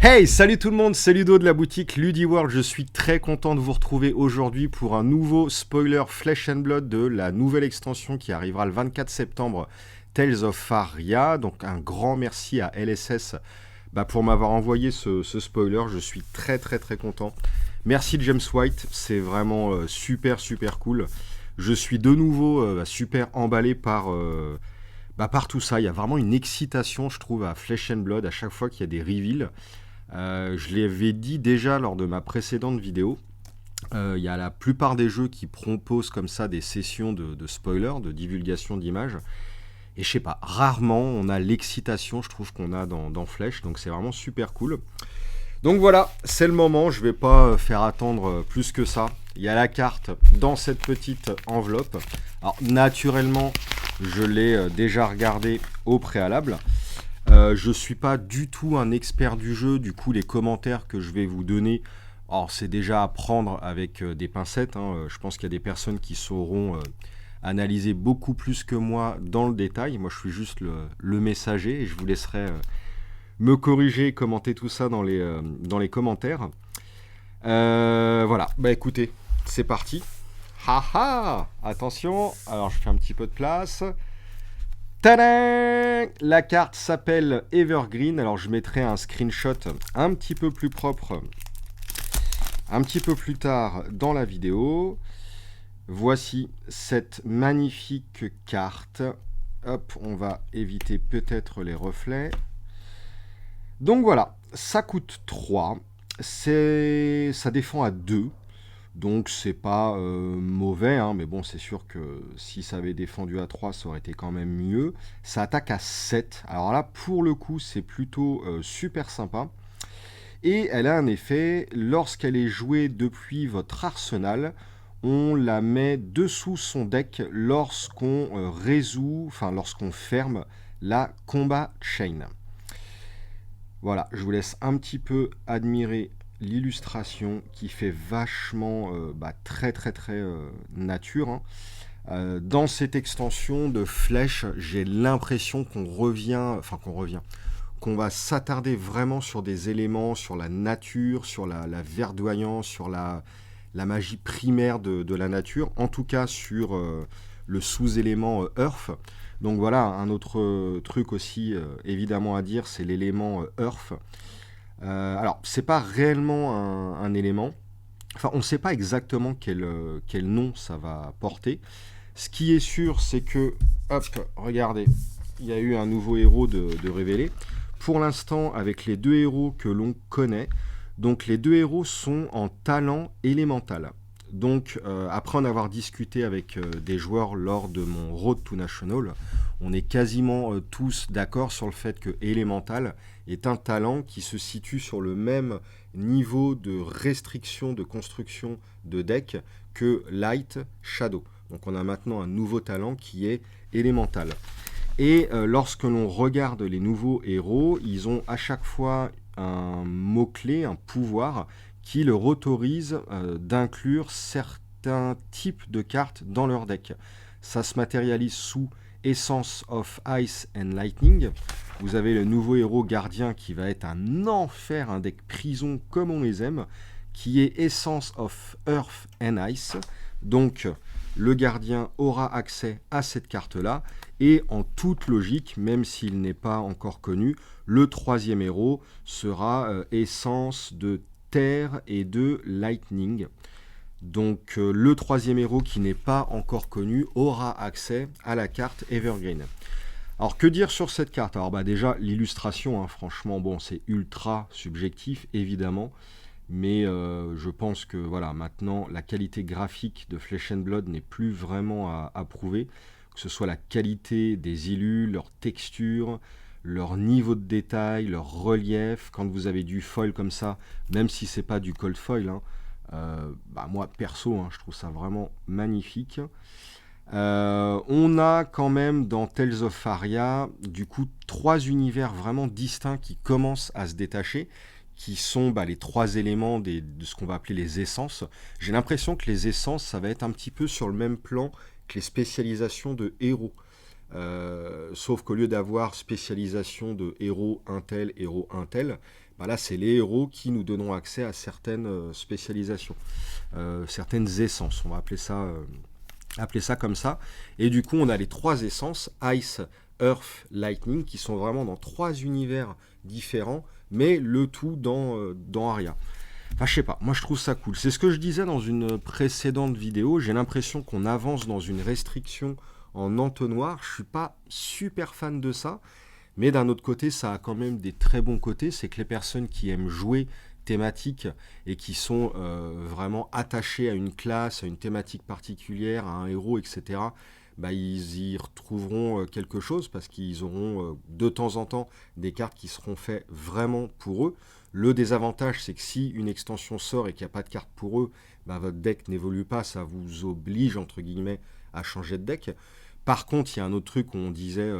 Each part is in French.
Hey, salut tout le monde, c'est Ludo de la boutique LudiWorld. Je suis très content de vous retrouver aujourd'hui pour un nouveau spoiler Flesh and Blood de la nouvelle extension qui arrivera le 24 septembre, Tales of Faria. Donc un grand merci à LSS pour m'avoir envoyé ce spoiler. Je suis très content. Merci James White, c'est vraiment super cool. Je suis de nouveau super emballé par tout ça. Il y a vraiment une excitation, je trouve, à Flesh and Blood à chaque fois qu'il y a des reveals. Je l'avais dit déjà lors de ma précédente vidéo. Il y a la plupart des jeux qui proposent comme ça des sessions de spoilers, de divulgation d'images. Et je sais pas, rarement on a l'excitation, je trouve, qu'on a dans Flesh. Donc c'est vraiment super cool. Donc voilà, c'est le moment. Je vais pas faire attendre plus que ça. Il y a la carte dans cette petite enveloppe. Alors naturellement, je l'ai déjà regardé au préalable. Je suis pas du tout un expert du jeu, du coup les commentaires que je vais vous donner, alors c'est déjà à prendre avec des pincettes, hein. Je pense qu'il y a des personnes qui sauront analyser beaucoup plus que moi dans le détail. Moi je suis juste le messager et je vous laisserai me corriger et commenter tout ça dans les commentaires. Voilà, bah écoutez, c'est parti. Haha, attention, alors je fais un petit peu de place. Tadam! La carte s'appelle Evergreen. Alors je mettrai un screenshot un petit peu plus propre un petit peu plus tard dans la vidéo. Voici cette magnifique carte. Hop, on va éviter peut-être les reflets. Donc voilà, ça coûte 3. Ça défend à 2. Donc c'est pas mauvais, hein, mais bon, c'est sûr que si ça avait défendu à 3, ça aurait été quand même mieux. Ça attaque à 7. Alors là, pour le coup, c'est plutôt super sympa. Et elle a un effet, lorsqu'elle est jouée depuis votre arsenal, on la met dessous son deck lorsqu'on lorsqu'on ferme la combat chain. Voilà, je vous laisse un petit peu admirer l'illustration qui fait vachement très nature, hein. Dans cette extension de flèches, j'ai l'impression qu'on va s'attarder vraiment sur des éléments, sur la nature, sur la verdoyance, sur la magie primaire de la nature, en tout cas sur le sous-élément Earth. Donc voilà, un autre truc aussi évidemment à dire, c'est l'élément Earth. Alors, c'est pas réellement un élément. Enfin, on ne sait pas exactement quel nom ça va porter. Ce qui est sûr, c'est que, hop, regardez, il y a eu un nouveau héros de révélé. Pour l'instant, avec les deux héros que l'on connaît, donc les deux héros sont en talent élémental. Donc, après en avoir discuté avec des joueurs lors de mon Road to National, on est quasiment tous d'accord sur le fait que élémental est un talent qui se situe sur le même niveau de restriction de construction de deck que Light Shadow. Donc on a maintenant un nouveau talent qui est élémental. Et lorsque l'on regarde les nouveaux héros, ils ont à chaque fois un mot-clé, un pouvoir qui leur autorise d'inclure certains types de cartes dans leur deck. Ça se matérialise sous Essence of Ice and Lightning. Vous avez le nouveau héros gardien qui va être un enfer, un deck prison comme on les aime, qui est Essence of Earth and Ice. Donc le gardien aura accès à cette carte-là. Et en toute logique, même s'il n'est pas encore connu, le troisième héros sera Essence de Terre et de Lightning. Donc le troisième héros qui n'est pas encore connu aura accès à la carte Evergreen. Alors que dire sur cette carte? Alors déjà l'illustration, hein, franchement bon, c'est ultra subjectif évidemment, mais je pense que voilà, maintenant la qualité graphique de Flesh and Blood n'est plus vraiment à prouver, que ce soit la qualité des illus, leur texture, leur niveau de détail, leur relief. Quand vous avez du foil comme ça, même si c'est pas du cold foil, hein, moi perso, hein, je trouve ça vraiment magnifique. On a quand même dans Tales of Faria du coup 3 univers vraiment distincts qui commencent à se détacher, qui sont les 3 éléments de ce qu'on va appeler les essences. J'ai l'impression que les essences, ça va être un petit peu sur le même plan que les spécialisations de héros. Sauf qu'au lieu d'avoir spécialisation de héros un tel, Bah là, c'est les héros qui nous donneront accès à certaines spécialisations, certaines essences, on va appeler ça comme ça. Et du coup, on a les 3 essences, Ice, Earth, Lightning, qui sont vraiment dans 3 univers différents, mais le tout dans Aria. Enfin, je sais pas, moi je trouve ça cool. C'est ce que je disais dans une précédente vidéo, j'ai l'impression qu'on avance dans une restriction en entonnoir. Je suis pas super fan de ça, mais d'un autre côté, ça a quand même des très bons côtés. C'est que les personnes qui aiment jouer thématiques et qui sont vraiment attachées à une classe, à une thématique particulière, à un héros, etc., bah, ils y retrouveront quelque chose parce qu'ils auront de temps en temps des cartes qui seront faites vraiment pour eux. Le désavantage, c'est que si une extension sort et qu'il n'y a pas de carte pour eux, bah, votre deck n'évolue pas, ça vous oblige, entre guillemets, à changer de deck. Par contre, il y a un autre truc où on disait,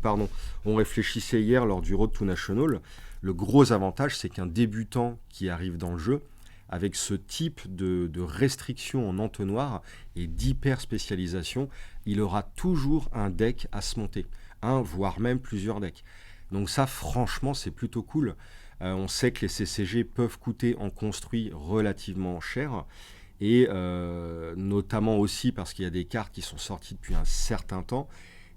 pardon, on réfléchissait hier lors du Road to National. Le gros avantage, c'est qu'un débutant qui arrive dans le jeu, avec ce type de restriction en entonnoir et d'hyper spécialisation, il aura toujours un deck à se monter, un voire même plusieurs decks. Donc ça, franchement, c'est plutôt cool. On sait que les CCG peuvent coûter en construit relativement cher, et notamment aussi parce qu'il y a des cartes qui sont sorties depuis un certain temps,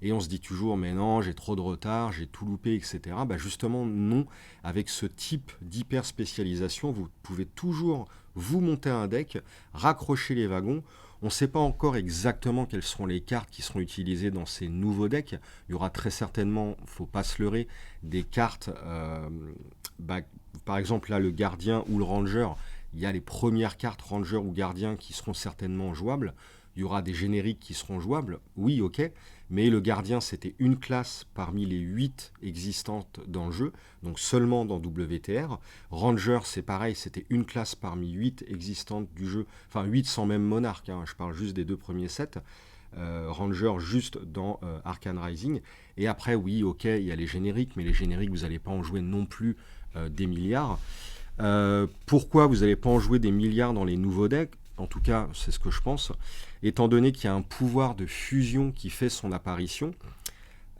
et on se dit toujours, mais non, j'ai trop de retard, j'ai tout loupé, etc. Bah justement, non. Avec ce type d'hyper spécialisation, vous pouvez toujours vous monter un deck, raccrocher les wagons. On ne sait pas encore exactement quelles seront les cartes qui seront utilisées dans ces nouveaux decks. Il y aura très certainement, il ne faut pas se leurrer, des cartes, par exemple là, le gardien ou le ranger. Il y a les premières cartes ranger ou gardien qui seront certainement jouables. Il y aura des génériques qui seront jouables, oui, ok, mais le gardien, c'était une classe parmi les 8 existantes dans le jeu, donc seulement dans WTR. Ranger, c'est pareil, c'était une classe parmi 8 existantes du jeu, enfin 8 sans même monarque, hein, je parle juste des 2 premiers sets. Ranger juste dans Arcane Rising. Et après, oui, ok, il y a les génériques, mais les génériques, vous n'allez pas en jouer non plus des milliards. Pourquoi vous n'allez pas en jouer des milliards dans les nouveaux decks? En tout cas, c'est ce que je pense. Étant donné qu'il y a un pouvoir de fusion qui fait son apparition,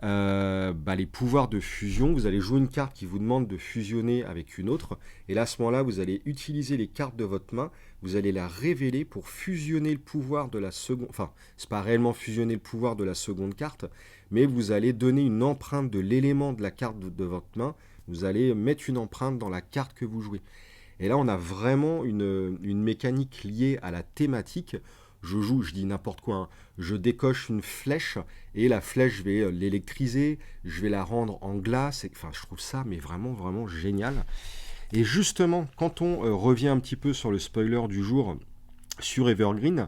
les pouvoirs de fusion, vous allez jouer une carte qui vous demande de fusionner avec une autre, et là, à ce moment-là, vous allez utiliser les cartes de votre main, vous allez la révéler pour fusionner le pouvoir de la seconde... Enfin, c'est pas réellement fusionner le pouvoir de la seconde carte, mais vous allez donner une empreinte de l'élément de la carte de votre main, vous allez mettre une empreinte dans la carte que vous jouez. Et là, on a vraiment une mécanique liée à la thématique. Je dis n'importe quoi, hein. Je décoche une flèche, et la flèche, je vais l'électriser, je vais la rendre en glace. Enfin, je trouve ça, mais vraiment, vraiment génial. Et justement, quand on revient un petit peu sur le spoiler du jour, sur Evergreen,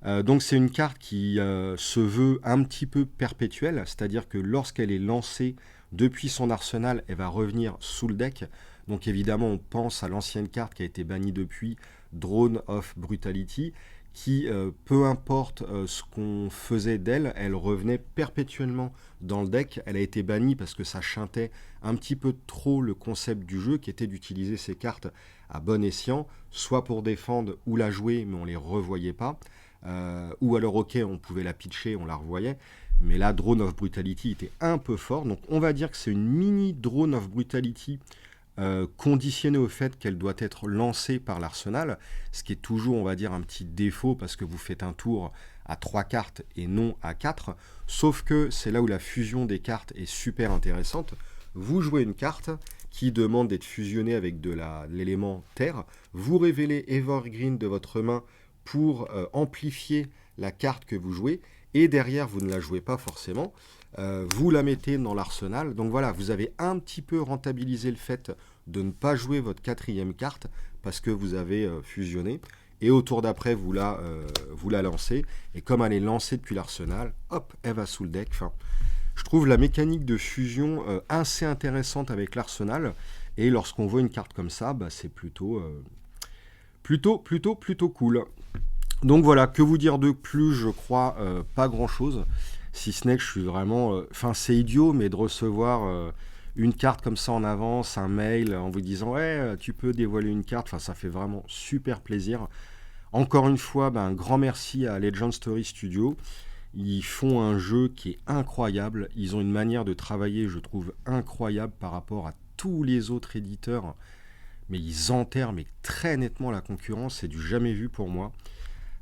donc c'est une carte qui se veut un petit peu perpétuelle, c'est-à-dire que lorsqu'elle est lancée depuis son arsenal, elle va revenir sous le deck. Donc évidemment, on pense à l'ancienne carte qui a été bannie depuis, Drone of Brutality, qui, peu importe ce qu'on faisait d'elle, elle revenait perpétuellement dans le deck. Elle a été bannie parce que ça chantait un petit peu trop le concept du jeu, qui était d'utiliser ces cartes à bon escient, soit pour défendre ou la jouer, mais on les revoyait pas, ou alors ok, on pouvait la pitcher, on la revoyait. Mais là, Drone of Brutality était un peu fort, donc on va dire que c'est une mini Drone of Brutality conditionnée au fait qu'elle doit être lancée par l'arsenal, ce qui est toujours, on va dire, un petit défaut parce que vous faites un tour à 3 cartes et non à 4, sauf que c'est là où la fusion des cartes est super intéressante. Vous jouez une carte qui demande d'être fusionnée avec de l'élément terre, vous révélez Evergreen de votre main pour amplifier la carte que vous jouez, et derrière, vous ne la jouez pas forcément, vous la mettez dans l'arsenal. Donc voilà, vous avez un petit peu rentabilisé le fait de ne pas jouer votre 4e carte parce que vous avez fusionné. Et au tour d'après, vous la lancez. Et comme elle est lancée depuis l'arsenal, hop, elle va sous le deck. Enfin, je trouve la mécanique de fusion assez intéressante avec l'arsenal. Et lorsqu'on voit une carte comme ça, c'est plutôt cool. Donc voilà, que vous dire de plus? Je crois pas grand-chose. Si ce n'est que je suis vraiment... Enfin, c'est idiot, mais de recevoir une carte comme ça en avance, un mail en vous disant « Ouais, tu peux dévoiler une carte », enfin, ça fait vraiment super plaisir. Encore une fois, un grand merci à Legend Story Studio. Ils font un jeu qui est incroyable. Ils ont une manière de travailler, je trouve, incroyable par rapport à tous les autres éditeurs, mais ils enterrent mais très nettement la concurrence, c'est du jamais vu pour moi.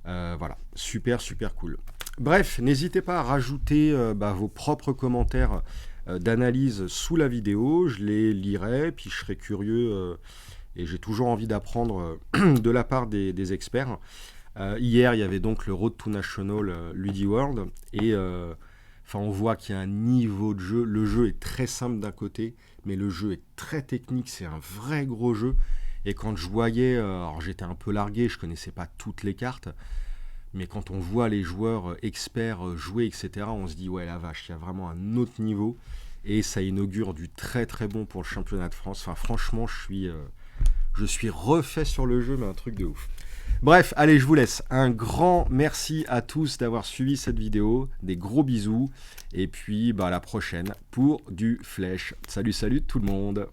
Voilà, super cool. Bref, n'hésitez pas à rajouter vos propres commentaires d'analyse sous la vidéo, je les lirai, puis je serai curieux et j'ai toujours envie d'apprendre de la part des experts. Hier, il y avait donc le Road to National Ludiworld, et on voit qu'il y a un niveau de jeu. Le jeu est très simple d'un côté, mais le jeu est très technique, c'est un vrai gros jeu. Et quand je voyais, alors j'étais un peu largué, je connaissais pas toutes les cartes, mais quand on voit les joueurs experts jouer, etc., on se dit, ouais, la vache, il y a vraiment un autre niveau, et ça inaugure du très bon pour le championnat de France. Enfin, franchement, je suis refait sur le jeu, mais un truc de ouf. Bref, allez, je vous laisse. Un grand merci à tous d'avoir suivi cette vidéo. Des gros bisous. Et puis, à la prochaine pour du Flèche. Salut tout le monde.